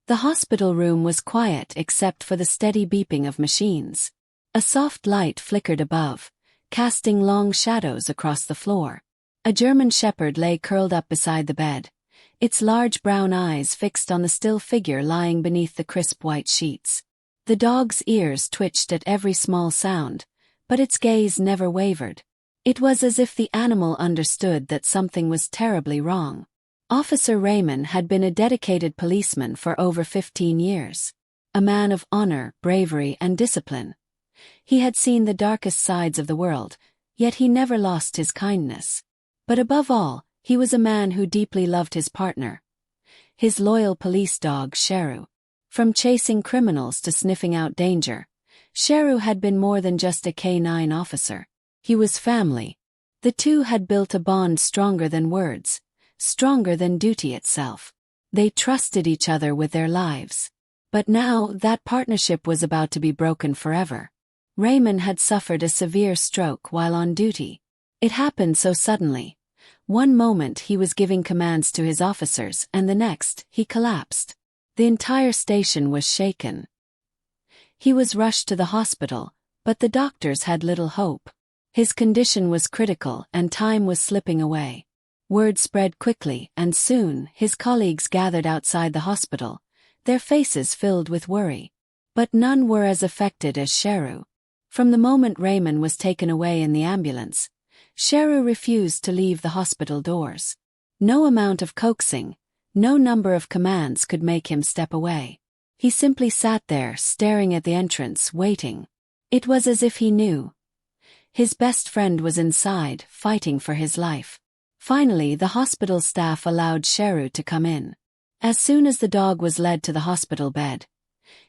The hospital room was quiet except for the steady beeping of machines. A soft light flickered above, casting long shadows across the floor. A German shepherd lay curled up beside the bed, its large brown eyes fixed on the still figure lying beneath the crisp white sheets. The dog's ears twitched at every small sound, but its gaze never wavered. It was as if the animal understood that something was terribly wrong. Officer Raymond had been a dedicated policeman for over 15 years. A man of honor, bravery, and discipline. He had seen the darkest sides of the world, yet he never lost his kindness. But above all, he was a man who deeply loved his partner. His loyal police dog, Cheru. From chasing criminals to sniffing out danger, Cheru had been more than just a canine officer. He was family. The two had built a bond stronger than words, stronger than duty itself. They trusted each other with their lives. But now that partnership was about to be broken forever. Raymond had suffered a severe stroke while on duty. It happened so suddenly. One moment he was giving commands to his officers and the next, he collapsed. The entire station was shaken. He was rushed to the hospital, but the doctors had little hope. His condition was critical and time was slipping away. Word spread quickly and soon his colleagues gathered outside the hospital, their faces filled with worry. But none were as affected as Cheru. From the moment Raymond was taken away in the ambulance, Cheru refused to leave the hospital doors. No amount of coaxing, no number of commands could make him step away. He simply sat there staring at the entrance, waiting. It was as if he knew. His best friend was inside, fighting for his life. Finally, the hospital staff allowed Cheru to come in. As soon as the dog was led to the hospital bed,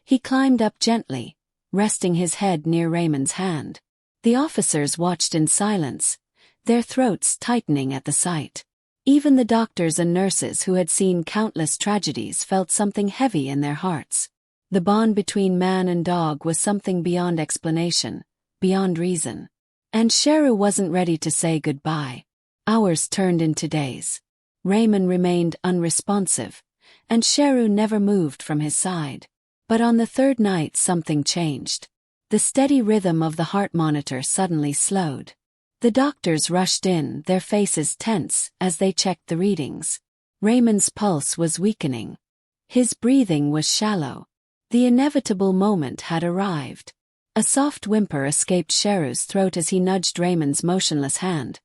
he climbed up gently, resting his head near Raymond's hand. The officers watched in silence, their throats tightening at the sight. Even the doctors and nurses who had seen countless tragedies felt something heavy in their hearts. The bond between man and dog was something beyond explanation, beyond reason. And Cheru wasn't ready to say goodbye. Hours turned into days. Raymond remained unresponsive, and Cheru never moved from his side. But on the third night something changed. The steady rhythm of the heart monitor suddenly slowed. The doctors rushed in, their faces tense as they checked the readings. Raymond's pulse was weakening. His breathing was shallow. The inevitable moment had arrived. A soft whimper escaped Cheru's throat as he nudged Raymond's motionless hand.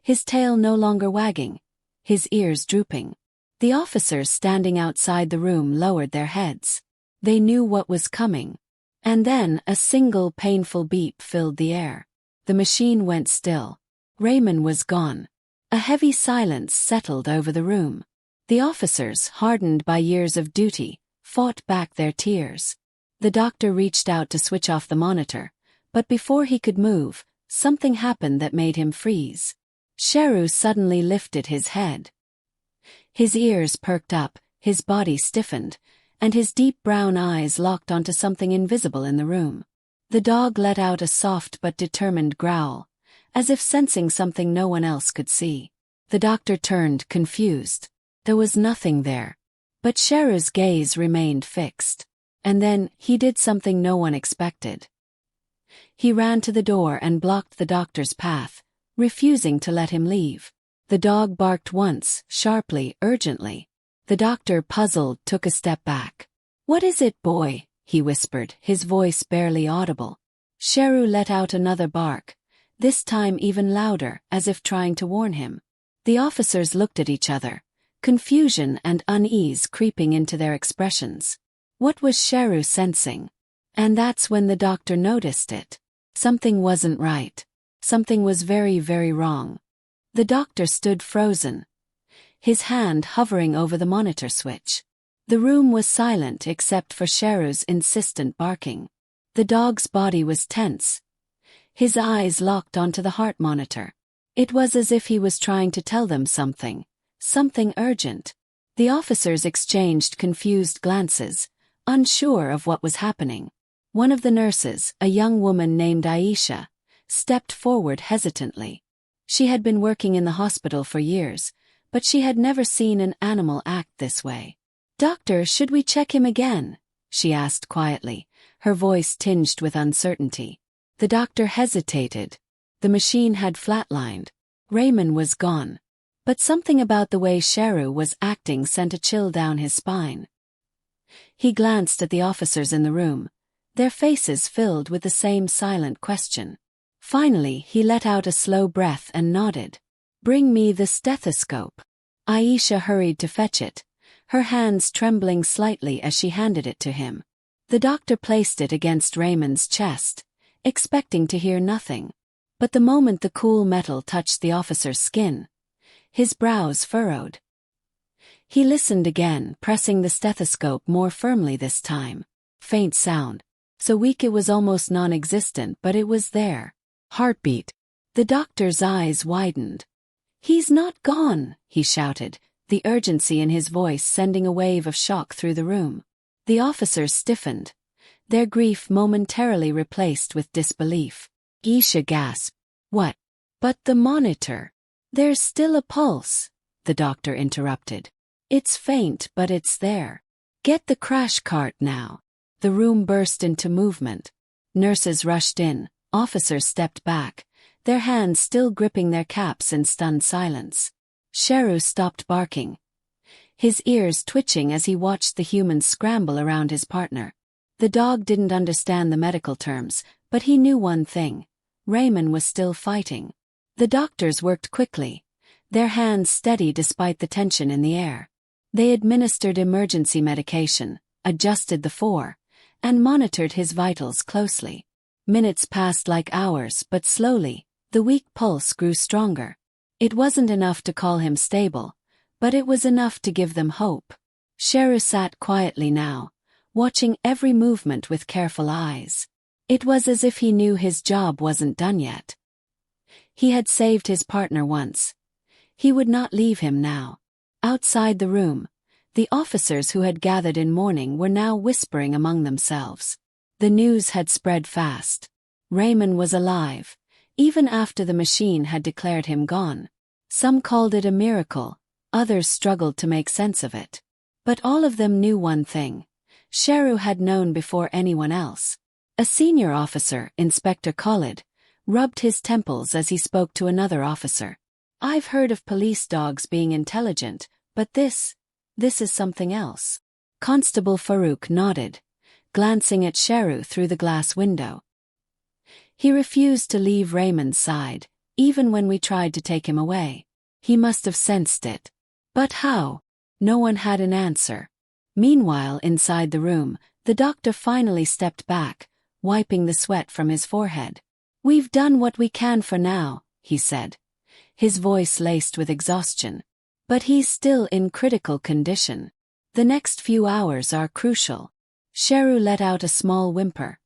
His tail no longer wagging, his ears drooping. The officers standing outside the room lowered their heads. They knew what was coming. And then a single painful beep filled the air. The machine went still. Raymond was gone. A heavy silence settled over the room. The officers, hardened by years of duty, fought back their tears. The doctor reached out to switch off the monitor, but before he could move, something happened that made him freeze. Cheru suddenly lifted his head. His ears perked up, his body stiffened, and his deep brown eyes locked onto something invisible in the room. The dog let out a soft but determined growl, as if sensing something no one else could see. The doctor turned, confused. There was nothing there. But Cheru's gaze remained fixed. And then, he did something no one expected. He ran to the door and blocked the doctor's path, refusing to let him leave. The dog barked once, sharply, urgently. The doctor, puzzled, took a step back. "What is it, boy?" he whispered, his voice barely audible. Cheru let out another bark, this time even louder, as if trying to warn him. The officers looked at each other, confusion and unease creeping into their expressions. What was Cheru sensing? And that's when the doctor noticed it. Something wasn't right. Something was very, very wrong. The doctor stood frozen, his hand hovering over the monitor switch. The room was silent except for Cheru's insistent barking. The dog's body was tense, his eyes locked onto the heart monitor. It was as if he was trying to tell them something urgent. The officers exchanged confused glances, unsure of what was happening. One of the nurses, a young woman named Aisha, stepped forward hesitantly. She had been working in the hospital for years, but she had never seen an animal act this way. "Doctor, should we check him again?" she asked quietly, her voice tinged with uncertainty. The doctor hesitated. The machine had flatlined. Raymond was gone. But something about the way Cheru was acting sent a chill down his spine. He glanced at the officers in the room, their faces filled with the same silent question. Finally, he let out a slow breath and nodded. "Bring me the stethoscope." Aisha hurried to fetch it, her hands trembling slightly as she handed it to him. The doctor placed it against Raymond's chest, expecting to hear nothing. But the moment the cool metal touched the officer's skin, his brows furrowed. He listened again, pressing the stethoscope more firmly this time. Faint sound. So weak it was almost non-existent, but it was there. Heartbeat. The doctor's eyes widened. "He's not gone," he shouted, the urgency in his voice sending a wave of shock through the room. The officers stiffened, their grief momentarily replaced with disbelief. Aisha gasped. "What? But the monitor." "There's still a pulse," the doctor interrupted. "It's faint, but it's there. Get the crash cart now." The room burst into movement. Nurses rushed in, officers stepped back, their hands still gripping their caps in stunned silence. Cheru stopped barking, his ears twitching as he watched the humans scramble around his partner. The dog didn't understand the medical terms, but he knew one thing: Raymond was still fighting. The doctors worked quickly, their hands steady despite the tension in the air. They administered emergency medication, adjusted the four, and monitored his vitals closely. Minutes passed like hours, but slowly, the weak pulse grew stronger. It wasn't enough to call him stable, but it was enough to give them hope. Cheru sat quietly now, watching every movement with careful eyes. It was as if he knew his job wasn't done yet. He had saved his partner once. He would not leave him now. Outside the room, the officers who had gathered in mourning were now whispering among themselves. The news had spread fast. Raymond was alive, even after the machine had declared him gone. Some called it a miracle, others struggled to make sense of it. But all of them knew one thing. Cheru had known before anyone else. A senior officer, Inspector Khalid, rubbed his temples as he spoke to another officer. "I've heard of police dogs being intelligent, but this is something else." Constable Farouk nodded, glancing at Cheru through the glass window. "He refused to leave Raymond's side, even when we tried to take him away. He must have sensed it. But how?" No one had an answer. Meanwhile, inside the room, the doctor finally stepped back, wiping the sweat from his forehead. "We've done what we can for now," he said, his voice laced with exhaustion. "But he's still in critical condition. The next few hours are crucial." Cheru let out a small whimper,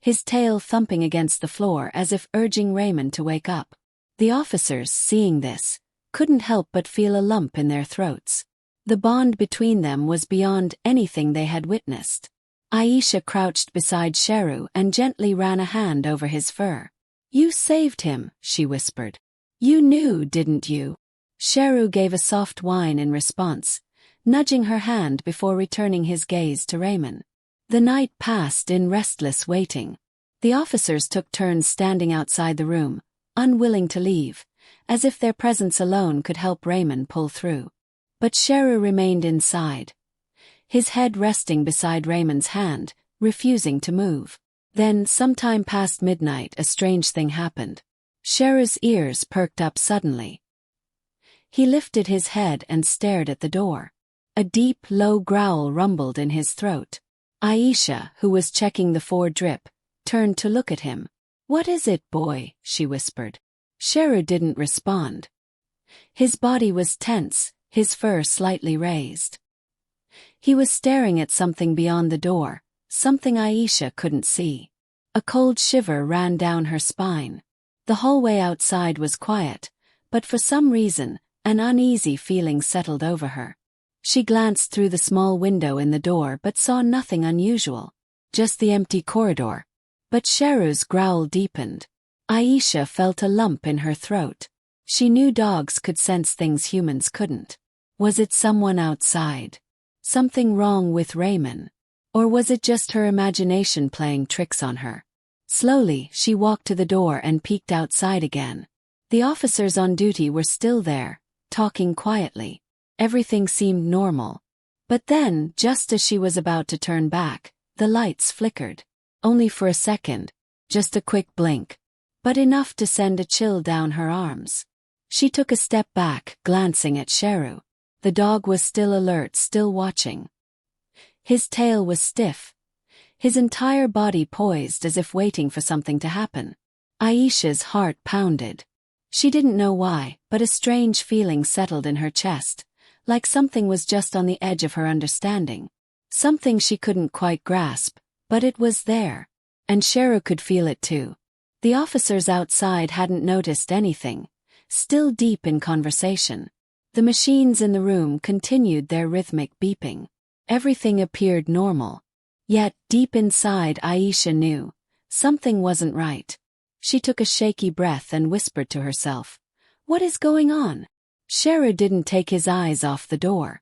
his tail thumping against the floor as if urging Raymond to wake up. The officers, seeing this, couldn't help but feel a lump in their throats. The bond between them was beyond anything they had witnessed. Aisha crouched beside Cheru and gently ran a hand over his fur. "You saved him," she whispered. "You knew, didn't you?" Cheru gave a soft whine in response, nudging her hand before returning his gaze to Raymond. The night passed in restless waiting. The officers took turns standing outside the room, unwilling to leave, as if their presence alone could help Raymond pull through. But Cheru remained inside, his head resting beside Raymond's hand, refusing to move. Then, sometime past midnight, a strange thing happened. Cheru's ears perked up suddenly. He lifted his head and stared at the door. A deep, low growl rumbled in his throat. Aisha, who was checking the four drip, turned to look at him. "What is it, boy?" she whispered. Cheru didn't respond. His body was tense, his fur slightly raised. He was staring at something beyond the door, something Aisha couldn't see. A cold shiver ran down her spine. The hallway outside was quiet, but for some reason, an uneasy feeling settled over her. She glanced through the small window in the door but saw nothing unusual, just the empty corridor. But Cheru's growl deepened. Aisha felt a lump in her throat. She knew dogs could sense things humans couldn't. Was it someone outside? Something wrong with Raymond? Or was it just her imagination playing tricks on her? Slowly, she walked to the door and peeked outside again. The officers on duty were still there, talking quietly. Everything seemed normal. But then, just as she was about to turn back, the lights flickered. Only for a second. Just a quick blink. But enough to send a chill down her arms. She took a step back, glancing at Cheru. The dog was still alert, still watching. His tail was stiff. His entire body poised as if waiting for something to happen. Aisha's heart pounded. She didn't know why, but a strange feeling settled in her chest, like something was just on the edge of her understanding. Something she couldn't quite grasp, but it was there. And Cheru could feel it too. The officers outside hadn't noticed anything, still deep in conversation. The machines in the room continued their rhythmic beeping. Everything appeared normal. Yet, deep inside, Aisha knew something wasn't right. She took a shaky breath and whispered to herself, "What is going on?" Cheru didn't take his eyes off the door.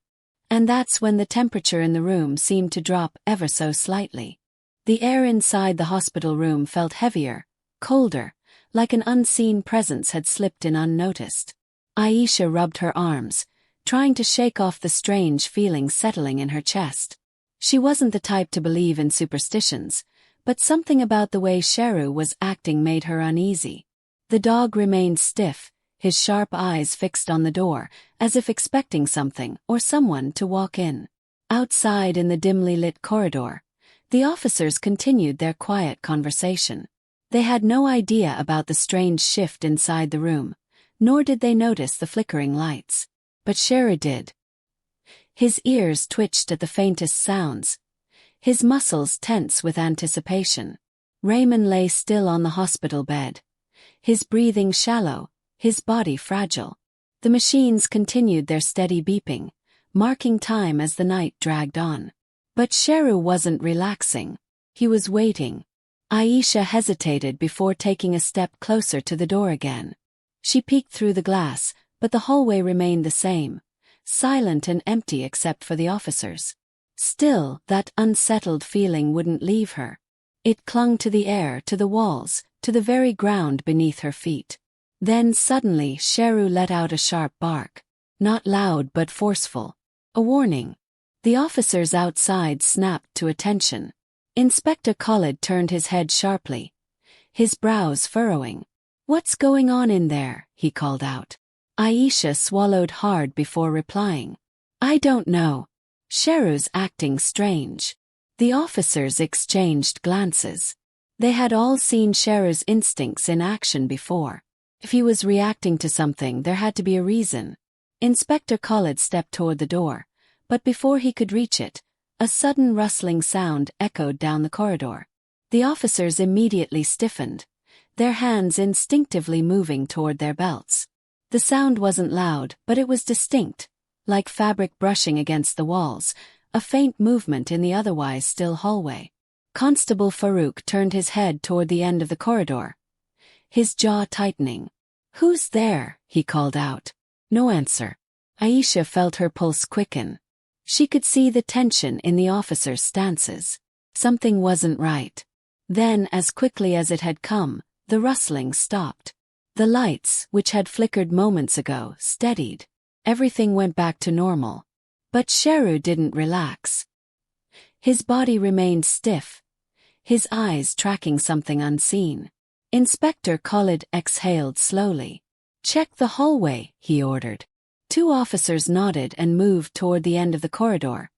And that's when the temperature in the room seemed to drop ever so slightly. The air inside the hospital room felt heavier, colder, like an unseen presence had slipped in unnoticed. Aisha rubbed her arms, trying to shake off the strange feeling settling in her chest. She wasn't the type to believe in superstitions, but something about the way Cheru was acting made her uneasy. The dog remained stiff, his sharp eyes fixed on the door, as if expecting something or someone to walk in. Outside in the dimly lit corridor, the officers continued their quiet conversation. They had no idea about the strange shift inside the room, nor did they notice the flickering lights. But Cheru did. His ears twitched at the faintest sounds. His muscles tense with anticipation. Raymond lay still on the hospital bed. His breathing shallow, his body fragile. The machines continued their steady beeping, marking time as the night dragged on. But Cheru wasn't relaxing. He was waiting. Aisha hesitated before taking a step closer to the door again. She peeked through the glass, but the hallway remained the same, silent and empty except for the officers. Still, that unsettled feeling wouldn't leave her. It clung to the air, to the walls, to the very ground beneath her feet. Then suddenly Cheru let out a sharp bark. Not loud but forceful. A warning. The officers outside snapped to attention. Inspector Khalid turned his head sharply, his brows furrowing. "What's going on in there?" he called out. Aisha swallowed hard before replying. "I don't know. Cheru's acting strange." The officers exchanged glances. They had all seen Cheru's instincts in action before. If he was reacting to something, there had to be a reason. Inspector Khalid stepped toward the door, but before he could reach it, a sudden rustling sound echoed down the corridor. The officers immediately stiffened, their hands instinctively moving toward their belts. The sound wasn't loud, but it was distinct, like fabric brushing against the walls, a faint movement in the otherwise still hallway. Constable Farouk turned his head toward the end of the corridor, his jaw tightening. "Who's there?" he called out. No answer. Aisha felt her pulse quicken. She could see the tension in the officers' stances. Something wasn't right. Then, as quickly as it had come, the rustling stopped. The lights, which had flickered moments ago, steadied. Everything went back to normal. But Cheru didn't relax. His body remained stiff, his eyes tracking something unseen. Inspector Khalid exhaled slowly. "Check the hallway," he ordered. Two officers nodded and moved toward the end of the corridor,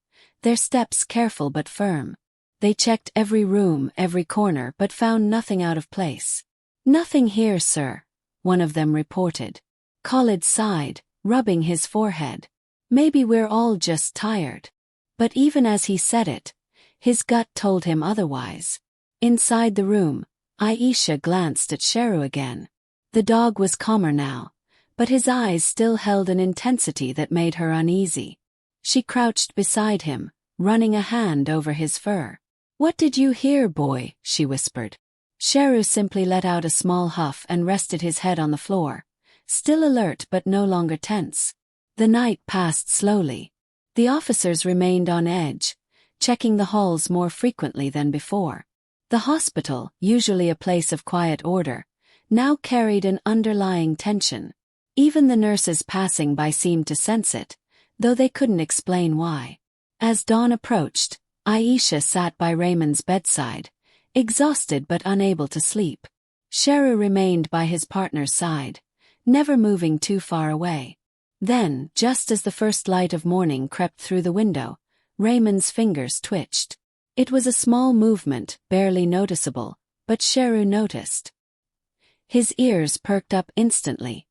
their steps careful but firm. They checked every room, every corner, but found nothing out of place. "Nothing here, sir," one of them reported. Khalid sighed, rubbing his forehead. "Maybe we're all just tired." But even as he said it, his gut told him otherwise. Inside the room, Aisha glanced at Cheru again. The dog was calmer now, but his eyes still held an intensity that made her uneasy. She crouched beside him, running a hand over his fur. "What did you hear, boy?" she whispered. Cheru simply let out a small huff and rested his head on the floor, still alert but no longer tense. The night passed slowly. The officers remained on edge, checking the halls more frequently than before. The hospital, usually a place of quiet order, now carried an underlying tension. Even the nurses passing by seemed to sense it, though they couldn't explain why. As dawn approached, Aisha sat by Raymond's bedside, exhausted but unable to sleep. Sheru remained by his partner's side, never moving too far away. Then, just as the first light of morning crept through the window, Raymond's fingers twitched. It was a small movement, barely noticeable, but Sheru noticed. His ears perked up instantly,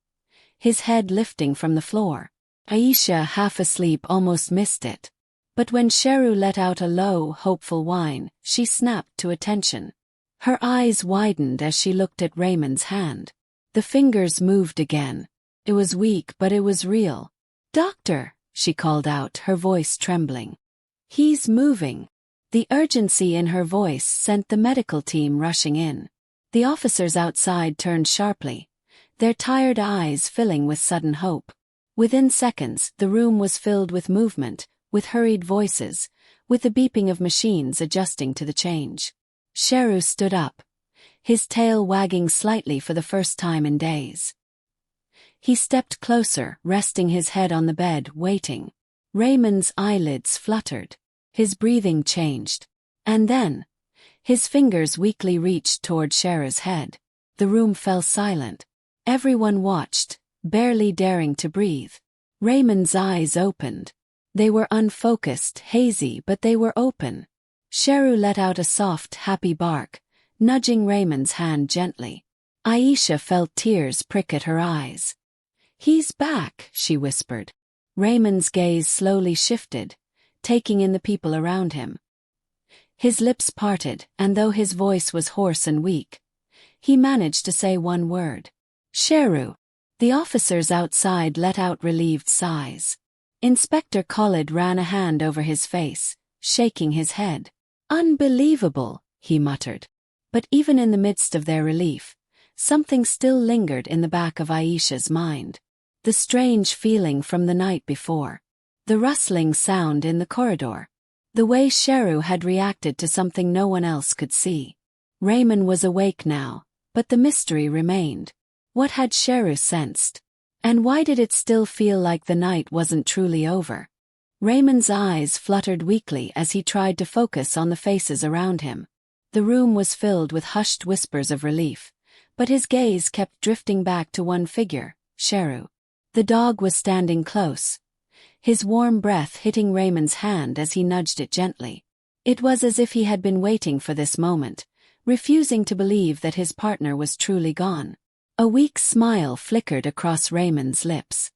his head lifting from the floor. Aisha, half asleep, almost missed it. But when Sheru let out a low, hopeful whine, she snapped to attention. Her eyes widened as she looked at Raymond's hand. The fingers moved again. It was weak, but it was real. "Doctor," she called out, her voice trembling. "He's moving." The urgency in her voice sent the medical team rushing in. The officers outside turned sharply, their tired eyes filling with sudden hope. Within seconds, the room was filled with movement, with hurried voices, with the beeping of machines adjusting to the change. Sheru stood up, his tail wagging slightly for the first time in days. He stepped closer, resting his head on the bed, waiting. Raymond's eyelids fluttered. His breathing changed. And then, his fingers weakly reached toward Sheru's head. The room fell silent. Everyone watched, barely daring to breathe. Raymond's eyes opened. They were unfocused, hazy, but they were open. Sheru let out a soft, happy bark, nudging Raymond's hand gently. Aisha felt tears prick at her eyes. "He's back," she whispered. Raymond's gaze slowly shifted, taking in the people around him. His lips parted, and though his voice was hoarse and weak, he managed to say one word. "Sheru." The officers outside let out relieved sighs. Inspector Khalid ran a hand over his face, shaking his head. "Unbelievable," he muttered. But even in the midst of their relief, something still lingered in the back of Aisha's mind. The strange feeling from the night before. The rustling sound in the corridor. The way Sheru had reacted to something no one else could see. Raymond was awake now, but the mystery remained. What had Sheru sensed? And why did it still feel like the night wasn't truly over? Raymond's eyes fluttered weakly as he tried to focus on the faces around him. The room was filled with hushed whispers of relief, but his gaze kept drifting back to one figure, Sheru. The dog was standing close, his warm breath hitting Raymond's hand as he nudged it gently. It was as if he had been waiting for this moment, refusing to believe that his partner was truly gone. A weak smile flickered across Raymond's lips.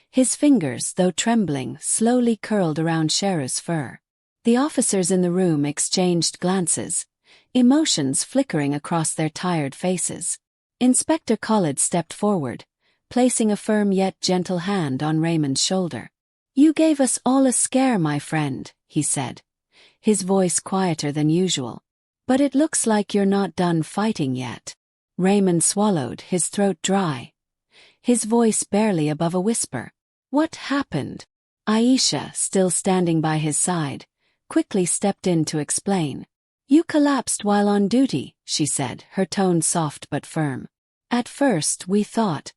His fingers, though trembling, slowly curled around Sheru's fur. The officers in the room exchanged glances, emotions flickering across their tired faces. Inspector Khalid stepped forward, placing a firm yet gentle hand on Raymond's shoulder. "You gave us all a scare, my friend," he said, his voice quieter than usual. "But it looks like you're not done fighting yet." Raymond swallowed, his throat dry, his voice barely above a whisper. "What happened?" Aisha, still standing by his side, quickly stepped in to explain. "You collapsed while on duty," she said, her tone soft but firm. "At first we thought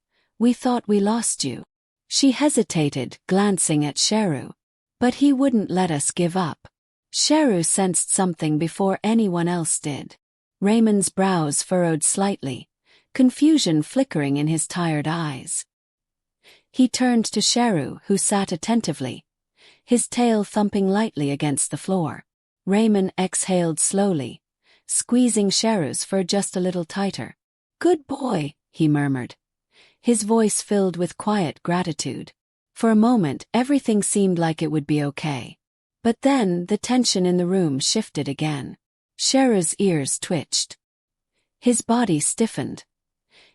we lost you." She hesitated, glancing at Sheru. "But he wouldn't let us give up." Sheru sensed something before anyone else did. Raymond's brows furrowed slightly, confusion flickering in his tired eyes. He turned to Sheru, who sat attentively, his tail thumping lightly against the floor. Raymond exhaled slowly, squeezing Sheru's fur just a little tighter. "Good boy," he murmured, his voice filled with quiet gratitude. For a moment, everything seemed like it would be okay. But then, the tension in the room shifted again. Sheru's ears twitched. His body stiffened,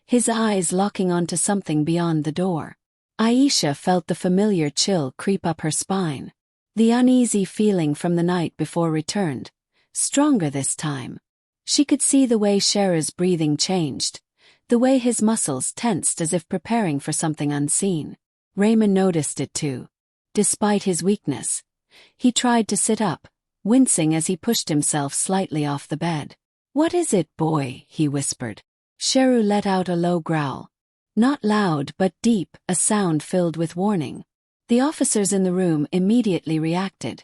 his eyes locking onto something beyond the door. Aisha felt the familiar chill creep up her spine. The uneasy feeling from the night before returned, stronger this time. She could see the way Sheru's breathing changed, the way his muscles tensed as if preparing for something unseen. Raymond noticed it too. despite his weakness. He tried to sit up, wincing as he pushed himself slightly off the bed. "What is it, boy?" he whispered. Sheru let out a low growl. Not loud but deep, a sound filled with warning. The officers in the room immediately reacted,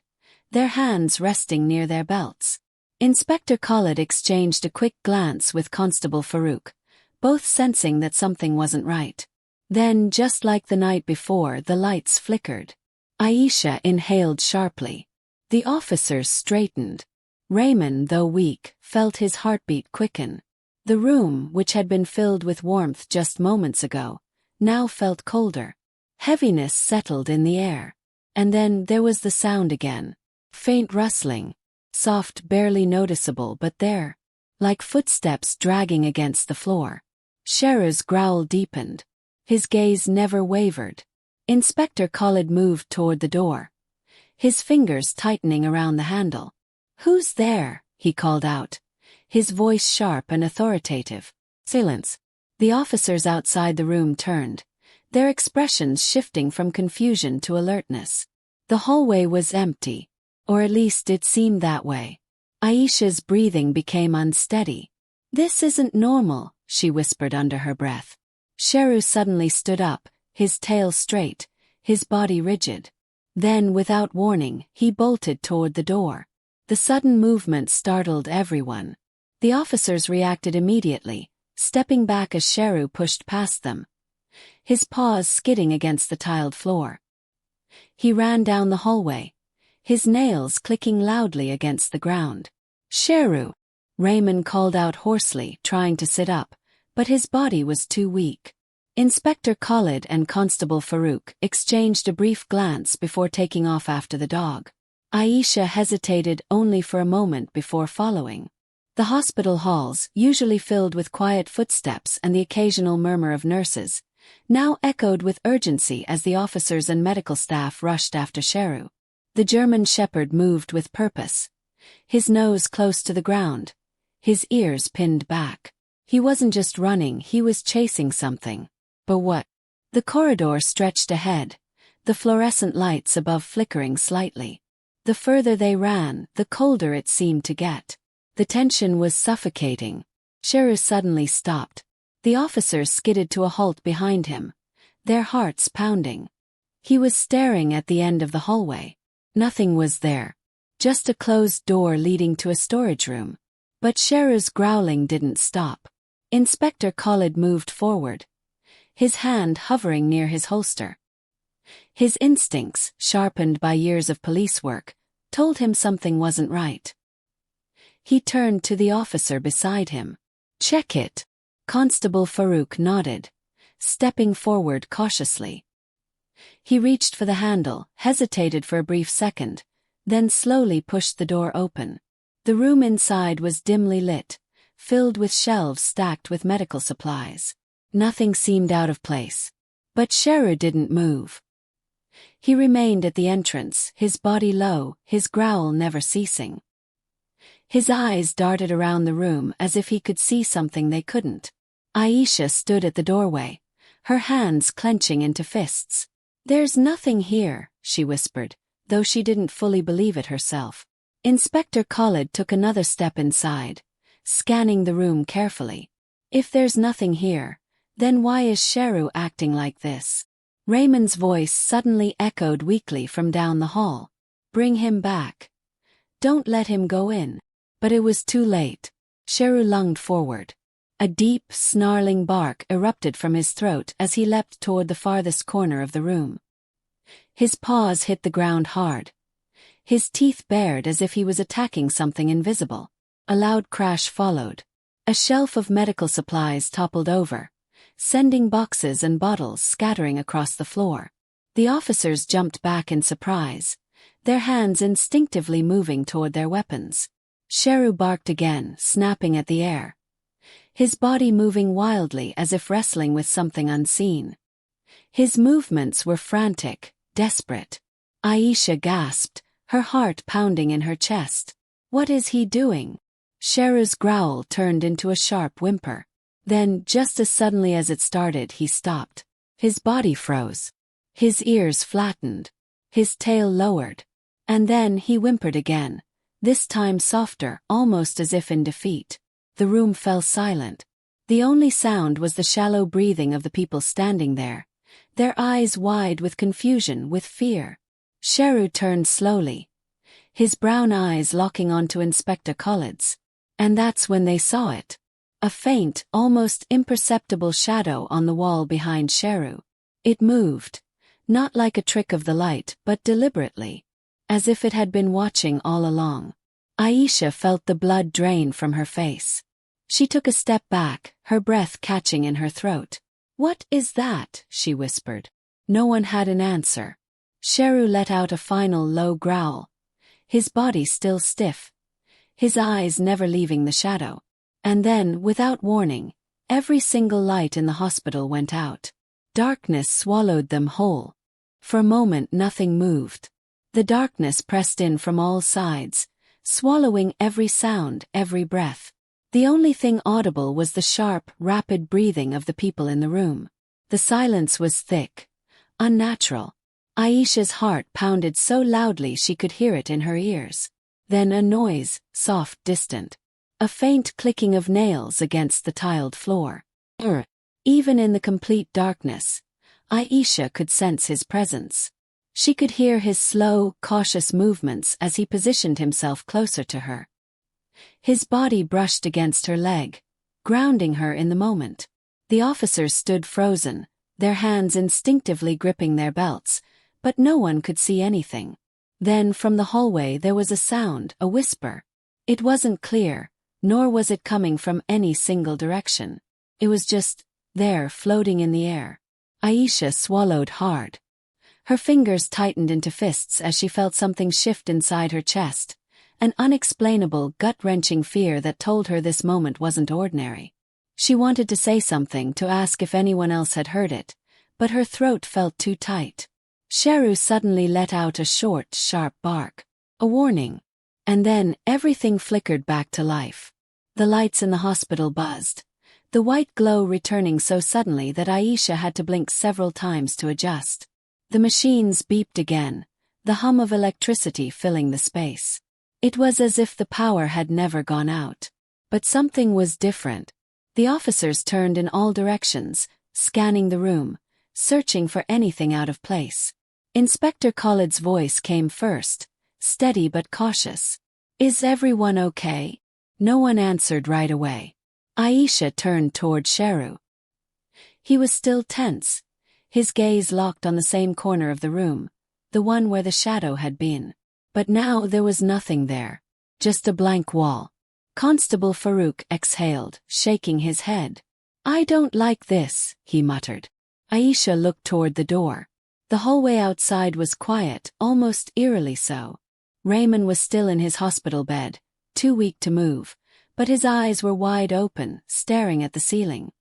their hands resting near their belts. Inspector Khalid exchanged a quick glance with Constable Farouk, both sensing that something wasn't right. Then, just like the night before, the lights flickered. Aisha inhaled sharply. The officers straightened. Raymond, though weak, felt his heartbeat quicken. The room, which had been filled with warmth just moments ago, now felt colder. Heaviness settled in the air. And then there was the sound again. Faint rustling. Soft, barely noticeable, but there. Like footsteps dragging against the floor. Sheru's growl deepened. His gaze never wavered. Inspector Khalid moved toward the door, his fingers tightening around the handle. "Who's there?" he called out, his voice sharp and authoritative. "Silence." The officers outside the room turned, their expressions shifting from confusion to alertness. The hallway was empty, or at least it seemed that way. Aisha's breathing became unsteady. "This isn't normal," she whispered under her breath. Sheru suddenly stood up, his tail straight, his body rigid. Then, without warning, he bolted toward the door. The sudden movement startled everyone. The officers reacted immediately, stepping back as Sheru pushed past them, his paws skidding against the tiled floor. He ran down the hallway, his nails clicking loudly against the ground. "Sheru!" Raymond called out hoarsely, trying to sit up, but his body was too weak. Inspector Khalid and Constable Farouk exchanged a brief glance before taking off after the dog. Aisha hesitated only for a moment before following. The hospital halls, usually filled with quiet footsteps and the occasional murmur of nurses, now echoed with urgency as the officers and medical staff rushed after Sheru. The German shepherd moved with purpose, his nose close to the ground, his ears pinned back. He wasn't just running, he was chasing something. But what? The corridor stretched ahead, the fluorescent lights above flickering slightly. The further they ran, the colder it seemed to get. The tension was suffocating. Sheru suddenly stopped. The officers skidded to a halt behind him, their hearts pounding. He was staring at the end of the hallway. Nothing was there. Just a closed door leading to a storage room. But Sheru's growling didn't stop. Inspector Khalid moved forward, his hand hovering near his holster. His instincts, sharpened by years of police work, told him something wasn't right. He turned to the officer beside him. "Check it." Constable Farouk nodded, stepping forward cautiously. He reached for the handle, hesitated for a brief second, then slowly pushed the door open. The room inside was dimly lit, filled with shelves stacked with medical supplies. Nothing seemed out of place. But Sheru didn't move. He remained at the entrance, his body low, his growl never ceasing. His eyes darted around the room as if he could see something they couldn't. Aisha stood at the doorway, her hands clenching into fists. "There's nothing here," she whispered, though she didn't fully believe it herself. Inspector Khalid took another step inside, scanning the room carefully. If there's nothing here, then why is Sheru acting like this? Raymond's voice suddenly echoed weakly from down the hall. "Bring him back. Don't let him go in." But it was too late. Sheru lunged forward. A deep, snarling bark erupted from his throat as he leapt toward the farthest corner of the room. His paws hit the ground hard, his teeth bared as if he was attacking something invisible. A loud crash followed. A shelf of medical supplies toppled over, sending boxes and bottles scattering across the floor. The officers jumped back in surprise, their hands instinctively moving toward their weapons. Sheru barked again, snapping at the air, his body moving wildly as if wrestling with something unseen. His movements were frantic, desperate. Aisha gasped, her heart pounding in her chest. "What is he doing?" Sheru's growl turned into a sharp whimper. Then, just as suddenly as it started, he stopped. His body froze. His ears flattened. His tail lowered. And then he whimpered again, this time softer, almost as if in defeat. The room fell silent. The only sound was the shallow breathing of the people standing there, their eyes wide with confusion, with fear. Cheru turned slowly, his brown eyes locking onto Inspector Collins. And that's when they saw it. A faint, almost imperceptible shadow on the wall behind Cheru. It moved, not like a trick of the light, but deliberately, as if it had been watching all along. Aisha felt the blood drain from her face. She took a step back, her breath catching in her throat. "What is that?" she whispered. No one had an answer. Cheru let out a final low growl, his body still stiff, his eyes never leaving the shadow. And then, without warning, every single light in the hospital went out. Darkness swallowed them whole. For a moment nothing moved. The darkness pressed in from all sides, swallowing every sound, every breath. The only thing audible was the sharp, rapid breathing of the people in the room. The silence was thick, unnatural. Aisha's heart pounded so loudly she could hear it in her ears. Then a noise, soft, distant. A faint clicking of nails against the tiled floor. Even in the complete darkness, Aisha could sense his presence. She could hear his slow, cautious movements as he positioned himself closer to her. His body brushed against her leg, grounding her in the moment. The officers stood frozen, their hands instinctively gripping their belts, but no one could see anything. Then from the hallway there was a sound, a whisper. It wasn't clear, nor was it coming from any single direction. It was just there, floating in the air. Aisha swallowed hard. Her fingers tightened into fists as she felt something shift inside her chest. An unexplainable, gut-wrenching fear that told her this moment wasn't ordinary. She wanted to say something, to ask if anyone else had heard it, but her throat felt too tight. Cheru suddenly let out a short, sharp bark. A warning. And then, everything flickered back to life. The lights in the hospital buzzed, the white glow returning so suddenly that Aisha had to blink several times to adjust. The machines beeped again, the hum of electricity filling the space. It was as if the power had never gone out. But something was different. The officers turned in all directions, scanning the room, searching for anything out of place. Inspector Khalid's voice came first, steady but cautious. "Is everyone okay?" No one answered right away. Aisha turned toward Cheru. He was still tense, his gaze locked on the same corner of the room, the one where the shadow had been. But now there was nothing there, just a blank wall. Constable Farouk exhaled, shaking his head. "I don't like this," he muttered. Aisha looked toward the door. The hallway outside was quiet, almost eerily so. Raymond was still in his hospital bed, too weak to move, but his eyes were wide open, staring at the ceiling.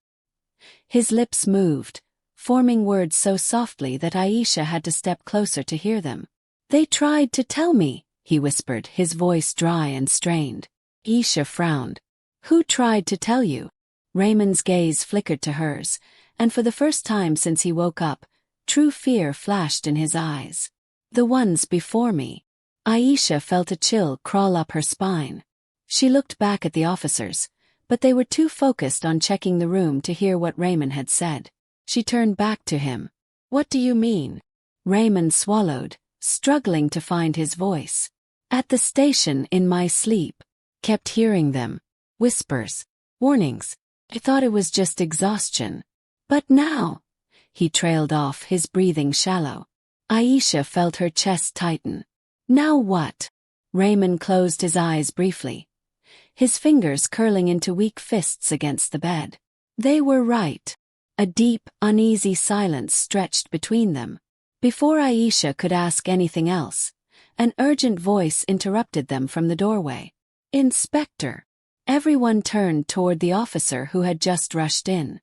His lips moved, forming words so softly that Aisha had to step closer to hear them. "They tried to tell me," he whispered, his voice dry and strained. Aisha frowned. "Who tried to tell you?" Raymond's gaze flickered to hers, and for the first time since he woke up, true fear flashed in his eyes. "The ones before me." Aisha felt a chill crawl up her spine. She looked back at the officers, but they were too focused on checking the room to hear what Raymond had said. She turned back to him. "What do you mean?" Raymond swallowed, struggling to find his voice. "At the station, in my sleep. Kept hearing them. Whispers. Warnings. I thought it was just exhaustion. But now—" He trailed off, his breathing shallow. Aisha felt her chest tighten. "Now what?" Raymond closed his eyes briefly, his fingers curling into weak fists against the bed. They were right. A deep, uneasy silence stretched between them. Before Aisha could ask anything else, an urgent voice interrupted them from the doorway. "Inspector." Everyone turned toward the officer who had just rushed in.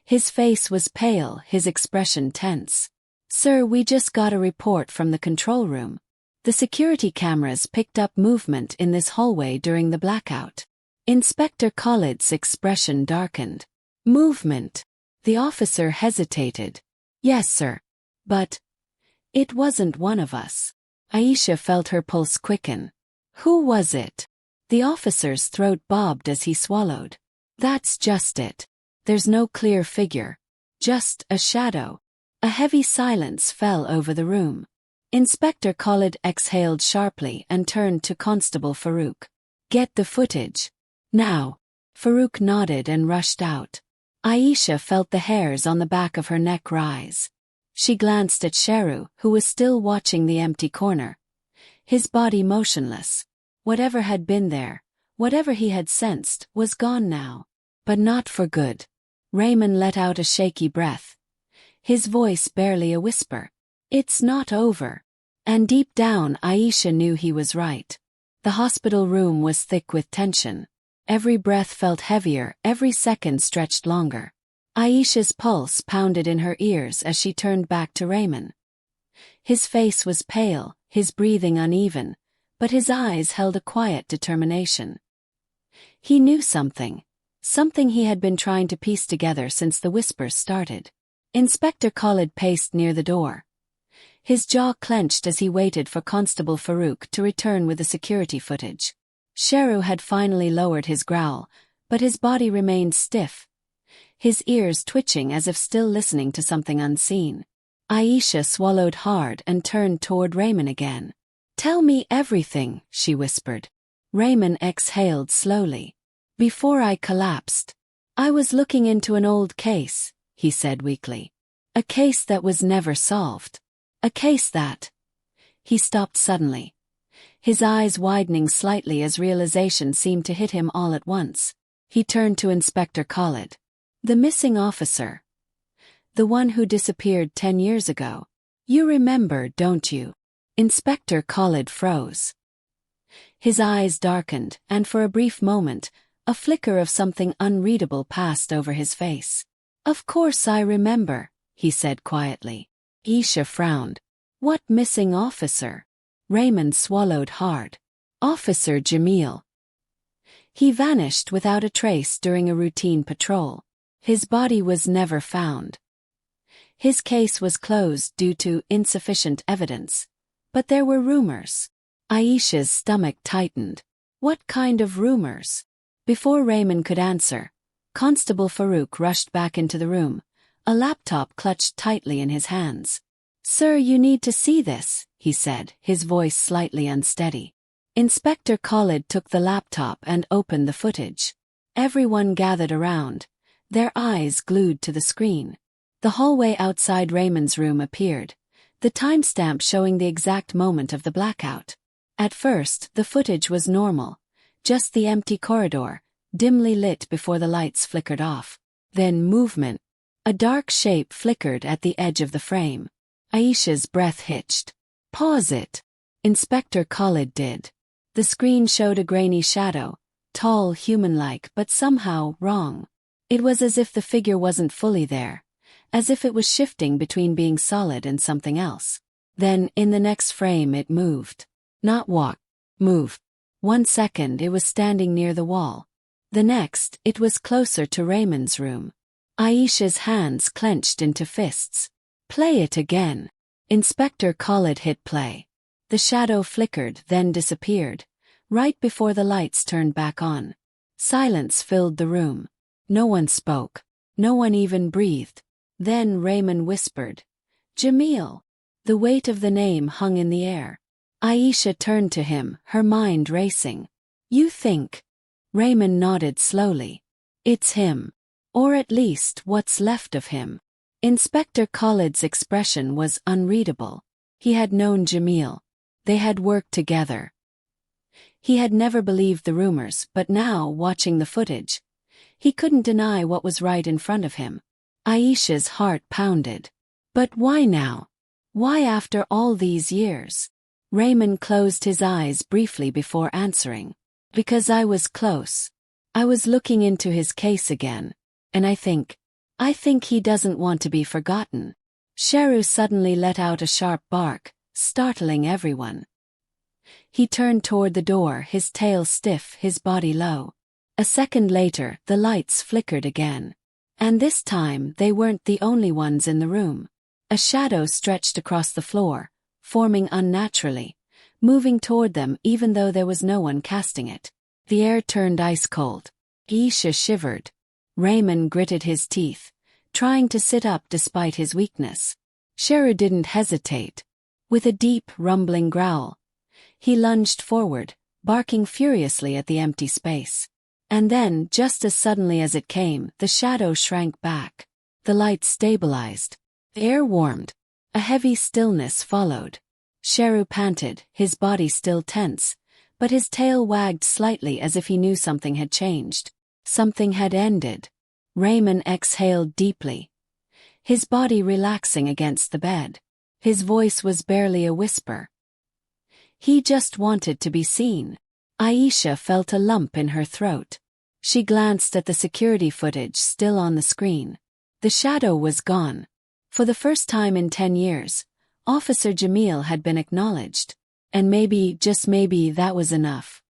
His face was pale, his expression tense. "Sir, we just got a report from the control room. The security cameras picked up movement in this hallway during the blackout." Inspector Khalid's expression darkened. "Movement?" The officer hesitated. "Yes, sir. But It wasn't one of us. Aisha felt her pulse quicken. Who was it? The officer's throat bobbed as he swallowed. That's just it. There's no clear figure. Just a shadow. A heavy silence fell over the room. Inspector Khalid exhaled sharply and turned to Constable Farouk. Get the footage. Now. Farouk nodded and rushed out. Aisha felt the hairs on the back of her neck rise. She glanced at Sheru, who was still watching the empty corner. His body motionless. Whatever had been there, whatever he had sensed, was gone now. But not for good. Raymond let out a shaky breath. His voice barely a whisper. It's not over. And deep down Aisha knew he was right. The hospital room was thick with tension. Every breath felt heavier, every second stretched longer. Aisha's pulse pounded in her ears as she turned back to Raymond. His face was pale, his breathing uneven, but his eyes held a quiet determination. He knew something. Something he had been trying to piece together since the whispers started. Inspector Khalid paced near the door. His jaw clenched as he waited for Constable Farouk to return with the security footage. Sheru had finally lowered his growl, but his body remained stiff, his ears twitching as if still listening to something unseen. Aisha swallowed hard and turned toward Raymond again. Tell me everything, she whispered. Raymond exhaled slowly. Before I collapsed, I was looking into an old case, he said weakly. A case that was never solved. A case that... He stopped suddenly, his eyes widening slightly as realization seemed to hit him all at once. He turned to Inspector Khalid. The missing officer. The one who disappeared 10 years ago. You remember, don't you? Inspector Khalid froze. His eyes darkened, and for a brief moment, a flicker of something unreadable passed over his face. Of course I remember, he said quietly. Aisha frowned. What missing officer? Raymond swallowed hard. Officer Jamil. He vanished without a trace during a routine patrol. His body was never found. His case was closed due to insufficient evidence. But there were rumors. Aisha's stomach tightened. What kind of rumors? Before Raymond could answer, Constable Farouk rushed back into the room, a laptop clutched tightly in his hands. Sir, you need to see this, he said, his voice slightly unsteady. Inspector Khalid took the laptop and opened the footage. Everyone gathered around, their eyes glued to the screen. The hallway outside Raymond's room appeared, the timestamp showing the exact moment of the blackout. At first, the footage was normal, just the empty corridor, dimly lit before the lights flickered off. Then movement. A dark shape flickered at the edge of the frame. Aisha's breath hitched. Pause it. Inspector Khalid did. The screen showed a grainy shadow, tall, human-like, but somehow wrong. It was as if the figure wasn't fully there, as if it was shifting between being solid and something else. Then, in the next frame it moved. Not walk. Move. 1 second it was standing near the wall. The next, it was closer to Raymond's room. Aisha's hands clenched into fists. Play it again. Inspector Khalid hit play. The shadow flickered, then disappeared, right before the lights turned back on. Silence filled the room. No one spoke. No one even breathed. Then Raymond whispered, Jamil. The weight of the name hung in the air. Aisha turned to him, her mind racing. You think? Raymond nodded slowly. It's him. Or at least what's left of him. Inspector Khalid's expression was unreadable. He had known Jamil. They had worked together. He had never believed the rumors, but now, watching the footage, he couldn't deny what was right in front of him. Aisha's heart pounded. But why now? Why after all these years? Raymond closed his eyes briefly before answering. Because I was close. I was looking into his case again. And I think he doesn't want to be forgotten. Sheru suddenly let out a sharp bark, startling everyone. He turned toward the door, his tail stiff, his body low. A second later, the lights flickered again. And this time, they weren't the only ones in the room. A shadow stretched across the floor, forming unnaturally, moving toward them even though there was no one casting it. The air turned ice-cold. Aisha shivered. Raymond gritted his teeth, trying to sit up despite his weakness. Sheru didn't hesitate. With a deep, rumbling growl, he lunged forward, barking furiously at the empty space. And then, just as suddenly as it came, the shadow shrank back. The light stabilized. The air warmed. A heavy stillness followed. Sheru panted, his body still tense, but his tail wagged slightly as if he knew something had changed. Something had ended. Raymond exhaled deeply, his body relaxing against the bed. His voice was barely a whisper. He just wanted to be seen. Aisha felt a lump in her throat. She glanced at the security footage still on the screen. The shadow was gone. For the first time in 10 years, Officer Jamil had been acknowledged. And maybe, just maybe, that was enough.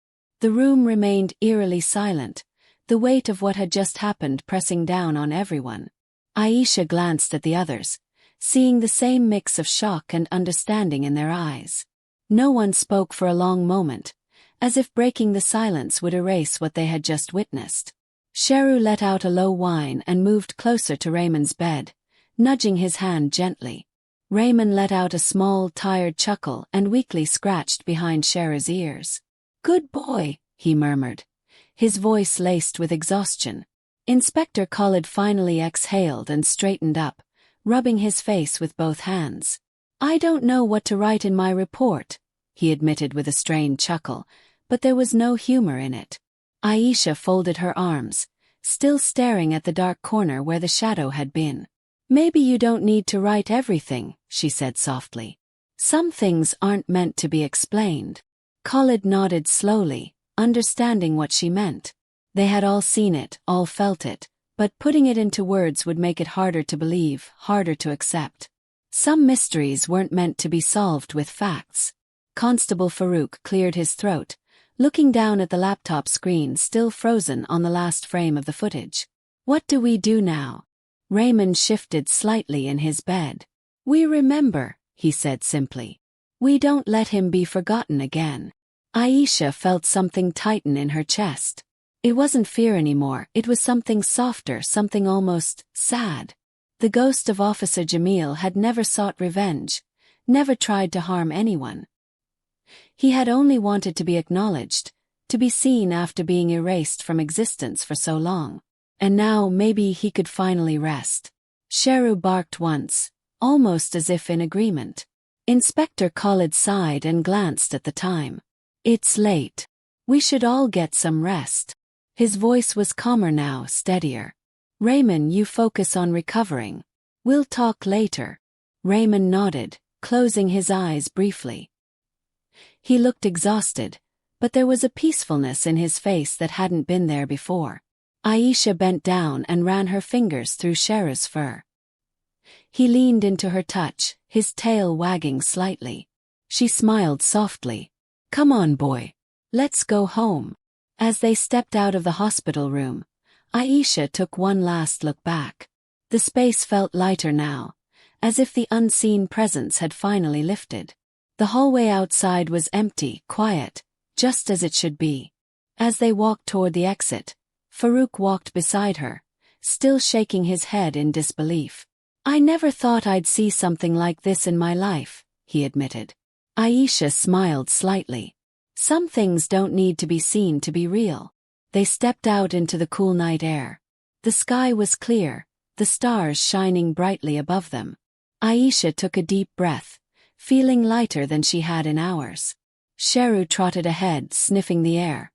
The room remained eerily silent, the weight of what had just happened pressing down on everyone. Aisha glanced at the others, seeing the same mix of shock and understanding in their eyes. No one spoke for a long moment, as if breaking the silence would erase what they had just witnessed. Sheru let out a low whine and moved closer to Raymond's bed, nudging his hand gently. Raymond let out a small, tired chuckle and weakly scratched behind Sheru's ears. "Good boy," he murmured, his voice laced with exhaustion. Inspector Khalid finally exhaled and straightened up, rubbing his face with both hands. "I don't know what to write in my report," he admitted with a strained chuckle, but there was no humor in it. Aisha folded her arms, still staring at the dark corner where the shadow had been. "Maybe you don't need to write everything," she said softly. "Some things aren't meant to be explained." Khalid nodded slowly, understanding what she meant. They had all seen it, all felt it, but putting it into words would make it harder to believe, harder to accept. Some mysteries weren't meant to be solved with facts. Constable Farouk cleared his throat, looking down at the laptop screen still frozen on the last frame of the footage. "What do we do now?" Raymond shifted slightly in his bed. "We remember," he said simply. "We don't let him be forgotten again." Aisha felt something tighten in her chest. It wasn't fear anymore, it was something softer, something almost sad. The ghost of Officer Jamil had never sought revenge, never tried to harm anyone. He had only wanted to be acknowledged, to be seen after being erased from existence for so long. And now maybe he could finally rest. Sheru barked once, almost as if in agreement. Inspector Khalid sighed and glanced at the time. "It's late. We should all get some rest." His voice was calmer now, steadier. "Raymond, you focus on recovering. We'll talk later." Raymond nodded, closing his eyes briefly. He looked exhausted, but there was a peacefulness in his face that hadn't been there before. Aisha bent down and ran her fingers through Sheru's fur. He leaned into her touch, his tail wagging slightly. She smiled softly. "Come on, boy. Let's go home." As they stepped out of the hospital room, Aisha took one last look back. The space felt lighter now, as if the unseen presence had finally lifted. The hallway outside was empty, quiet, just as it should be. As they walked toward the exit, Farouk walked beside her, still shaking his head in disbelief. "I never thought I'd see something like this in my life," he admitted. Aisha smiled slightly. "Some things don't need to be seen to be real." They stepped out into the cool night air. The sky was clear, the stars shining brightly above them. Aisha took a deep breath, feeling lighter than she had in hours. Sheru trotted ahead, sniffing the air,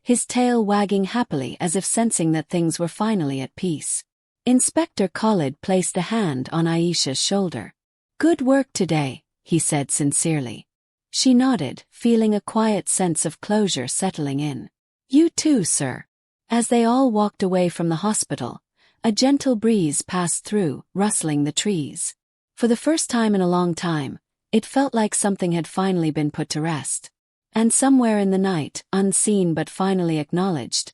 his tail wagging happily as if sensing that things were finally at peace. Inspector Khalid placed a hand on Aisha's shoulder. "Good work today," he said sincerely. She nodded, feeling a quiet sense of closure settling in. "You too, sir." As they all walked away from the hospital, a gentle breeze passed through, rustling the trees. For the first time in a long time, it felt like something had finally been put to rest. And somewhere in the night, unseen but finally acknowledged,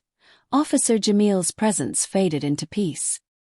Officer Jamil's presence faded into peace.